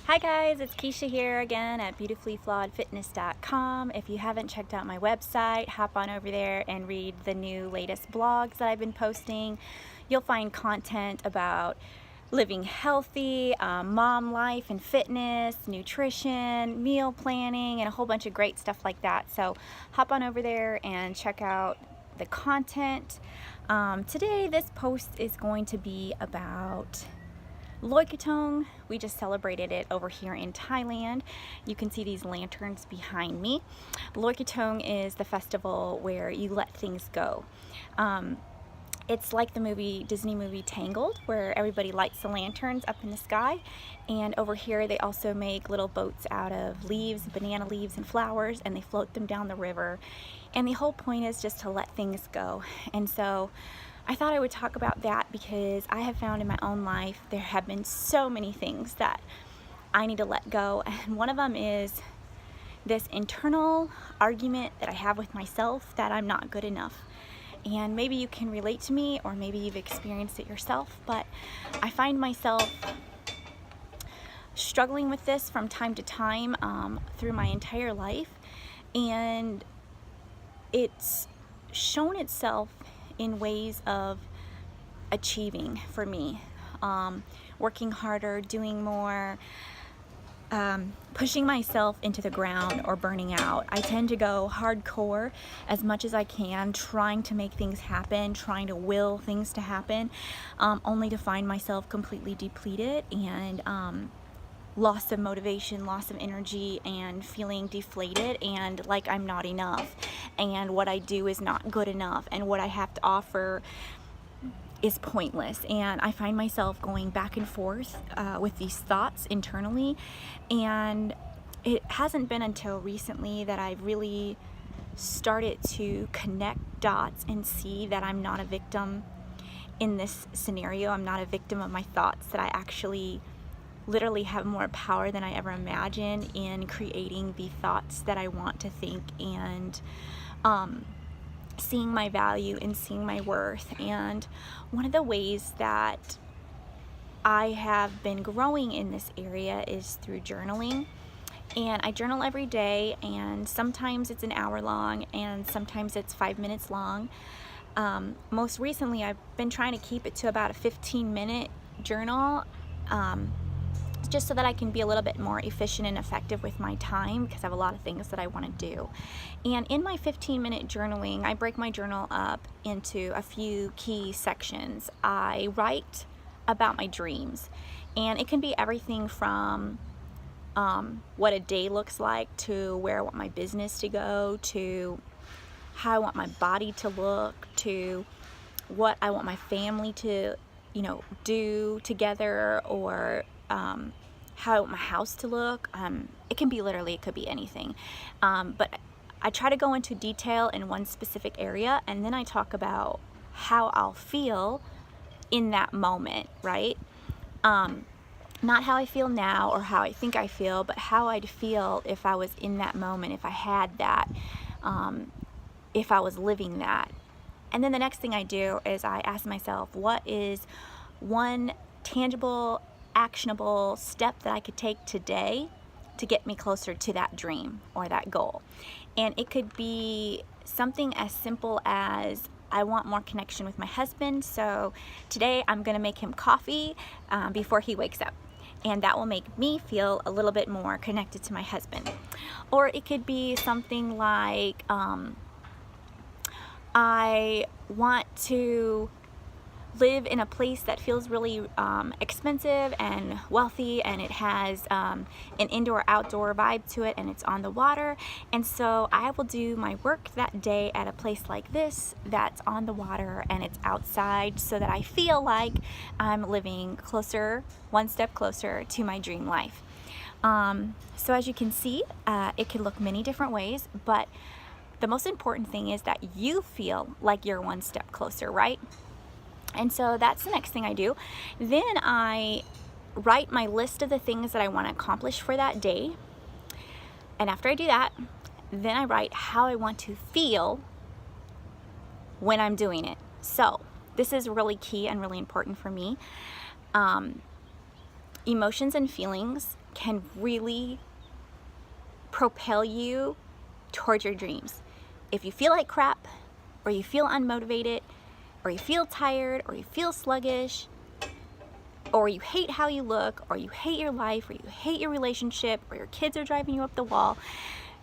Hi guys, it's Keisha here again at beautifullyflawedfitness.com. If you haven't checked out my website, hop on over there and read the new latest blogs that I've been posting. You'll find content about living healthy, mom life and fitness, nutrition, meal planning, and a whole bunch of great stuff like that. So hop on over there and check out the content. Today this post is going to be about Loi Krathong. We just celebrated it over here in Thailand. You can see these lanterns behind me. Loi Krathong is the festival where you let things go. It's like the Disney movie Tangled, where everybody lights the lanterns up in the sky. And over here they also make little boats out of leaves, banana leaves and flowers, and they float them down the river. And the whole point is just to let things go. And so I thought I would talk about that because I have found in my own life there have been so many things that I need to let go, and one of them is this internal argument that I have with myself that I'm not good enough. And maybe you can relate to me, or maybe you've experienced it yourself, but I find myself struggling with this from time to time through my entire life, and it's shown itself in ways of achieving for me, working harder, doing more, pushing myself into the ground, or burning out. I tend to go hardcore as much as I can, trying to make things happen, trying to will things to happen, only to find myself completely depleted and loss of motivation, loss of energy, and feeling deflated and like I'm not enough, and what I do is not good enough, and what I have to offer is pointless. And I find myself going back and forth with these thoughts internally, and it hasn't been until recently that I've really started to connect dots and see that I'm not a victim in this scenario. I'm not a victim of my thoughts, that I actually literally have more power than I ever imagined in creating the thoughts that I want to think, and seeing my value and seeing my worth. And one of the ways that I have been growing in this area is through journaling. And I journal every day, and sometimes it's an hour long and sometimes it's 5 minutes long. Most recently I've been trying to keep it to about a 15-minute journal, just so that I can be a little bit more efficient and effective with my time, because I have a lot of things that I want to do. And in my 15-minute journaling, I break my journal up into a few key sections. I write about my dreams, and it can be everything from what a day looks like, to where I want my business to go, to how I want my body to look, to what I want my family to, do together, or how I want my house to look. It could be anything. But I try to go into detail in one specific area, and then I talk about how I'll feel in that moment, right? Not how I feel now or how I think I feel, but how I'd feel if I was in that moment, if I had that, if I was living that. And then the next thing I do is I ask myself, what is one tangible, actionable step that I could take today to get me closer to that dream or that goal? And it could be something as simple as, I want more connection with my husband, so today I'm gonna make him coffee before he wakes up, and that will make me feel a little bit more connected to my husband. Or it could be something like, I want to live in a place that feels really expensive and wealthy, and it has an indoor-outdoor vibe to it, and it's on the water. And so I will do my work that day at a place like this that's on the water and it's outside, so that I feel like I'm living closer, one step closer to my dream life. So as you can see, it can look many different ways, but the most important thing is that you feel like you're one step closer, right? And so that's the next thing I do. Then I write my list of the things that I want to accomplish for that day. And after I do that, then I write how I want to feel when I'm doing it. So this is really key and really important for me. emotions and feelings can really propel you towards your dreams. If you feel like crap, or you feel unmotivated, or you feel tired, or you feel sluggish, or you hate how you look, or you hate your life, or you hate your relationship, or your kids are driving you up the wall,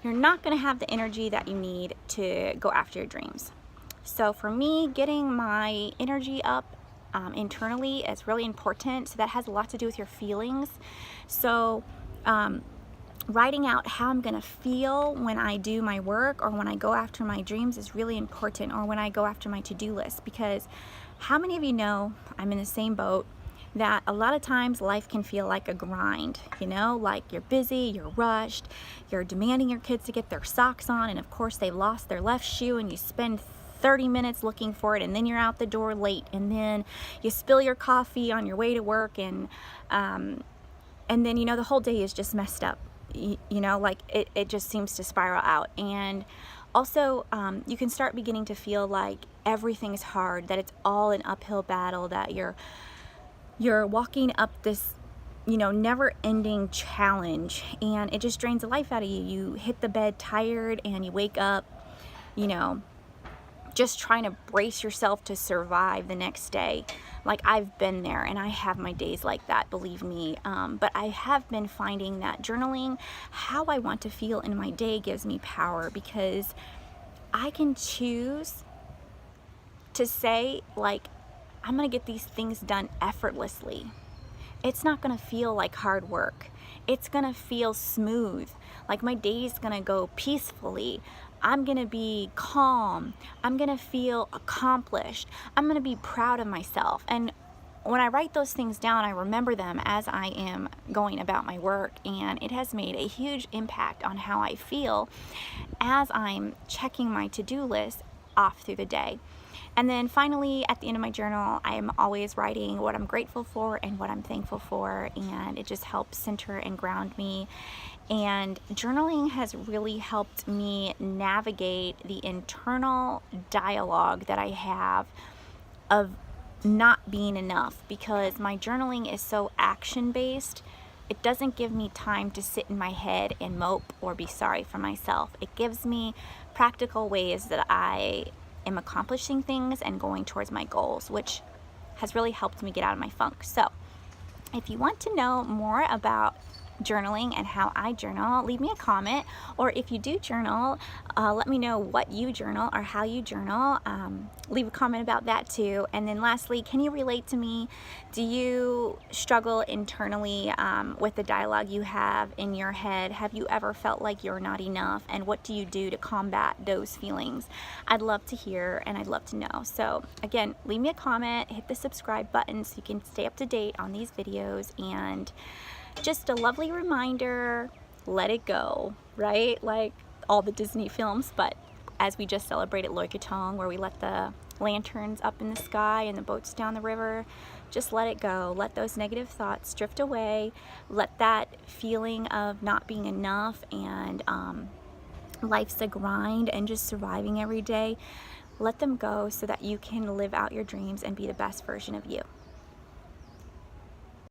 you're not going to have the energy that you need to go after your dreams. So for me, getting my energy up internally is really important. So that has a lot to do with your feelings. So writing out how I'm going to feel when I do my work or when I go after my dreams is really important, or when I go after my to-do list, because how many of you know, I'm in the same boat, that a lot of times life can feel like a grind, you know, like you're busy, you're rushed, you're demanding your kids to get their socks on, and of course they've lost their left shoe, and you spend 30 minutes looking for it, and then you're out the door late, and then you spill your coffee on your way to work, and then, you know, the whole day is just messed up. You know, like it just seems to spiral out. And also you can start beginning to feel like everything is hard, that it's all an uphill battle, that you're walking up this, you know, never-ending challenge, and it just drains the life out of you. You hit the bed tired, and you wake up, you know, just trying to brace yourself to survive the next day. Like, I've been there, and I have my days like that, believe me. But I have been finding that journaling how I want to feel in my day gives me power, because I can choose to say, like, I'm gonna get these things done effortlessly. It's not gonna feel like hard work. It's gonna feel smooth. Like, my day's gonna go peacefully. I'm gonna be calm. I'm gonna feel accomplished. I'm gonna be proud of myself. And when I write those things down, I remember them as I am going about my work, and it has made a huge impact on how I feel as I'm checking my to-do list off through the day. And then finally, at the end of my journal, I am always writing what I'm grateful for and what I'm thankful for, and it just helps center and ground me. And journaling has really helped me navigate the internal dialogue that I have of not being enough, because my journaling is so action-based. It doesn't give me time to sit in my head and mope or be sorry for myself. It gives me practical ways that I am accomplishing things and going towards my goals, which has really helped me get out of my funk. So if you want to know more about journaling and how I journal, leave me a comment. Or if you do journal, let me know what you journal or how you journal. Leave a comment about that too. And then lastly, can you relate to me? Do you struggle internally with the dialogue you have in your head? Have you ever felt like you're not enough? And what do you do to combat those feelings? I'd love to hear, and I'd love to know. So again, leave me a comment, hit the subscribe button so you can stay up to date on these videos. And just a lovely reminder, let it go, right? Like all the Disney films, but as we just celebrated Loy Krathong, where we let the lanterns up in the sky and the boats down the river, just let it go. Let those negative thoughts drift away. Let that feeling of not being enough and life's a grind and just surviving every day, let them go so that you can live out your dreams and be the best version of you.